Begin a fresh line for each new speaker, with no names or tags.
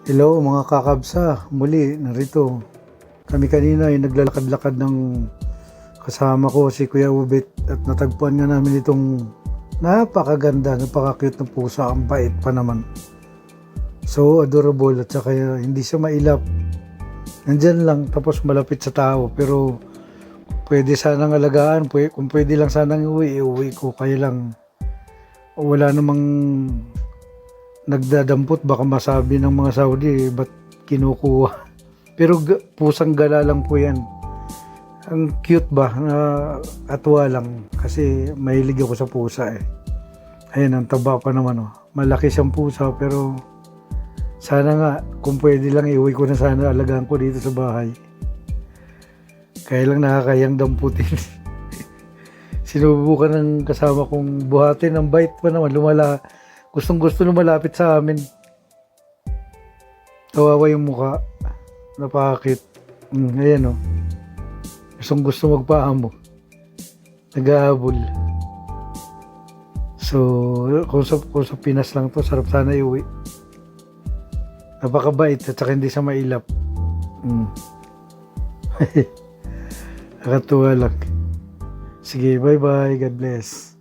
Hello mga kakabsa, muli narito. Kami kanina ay naglalakad-lakad ng kasama ko si Kuya Ubit at natagpuan nga namin itong napakaganda, napaka-cute na pusa, ang bait pa naman. So adorable at saka hindi siya mailap. Nandyan lang tapos malapit sa tao pero pwede sanang alagaan, kung pwede lang sanang iuwi ko kaya lang wala namang nagdadampot, baka masabi ng mga Saudi ba't kinukuha. Pero pusang gala lang po yan. Ang cute ba na atwa lang kasi mahilig ako sa pusa eh. Ayan, ang taba pa naman oh. Malaki siyang pusa pero sana nga kung pwede lang iuwi ko na sana, alagaan ko dito sa bahay. Kaya lang nakakayang damputin. Sinubukan ng kasama kong buhatin, ang bait pa naman, gustong gusto lumalapit sa amin. Kawawa yung mukha. Napakakit. Ayan o. Gustong gusto magpaamo. Nag-aabol. So, kung sa Pinas lang to, sarap sana iuwi. Napakabait at saka hindi siya mailap. Nakatuwa lang. Sige, bye-bye. God bless.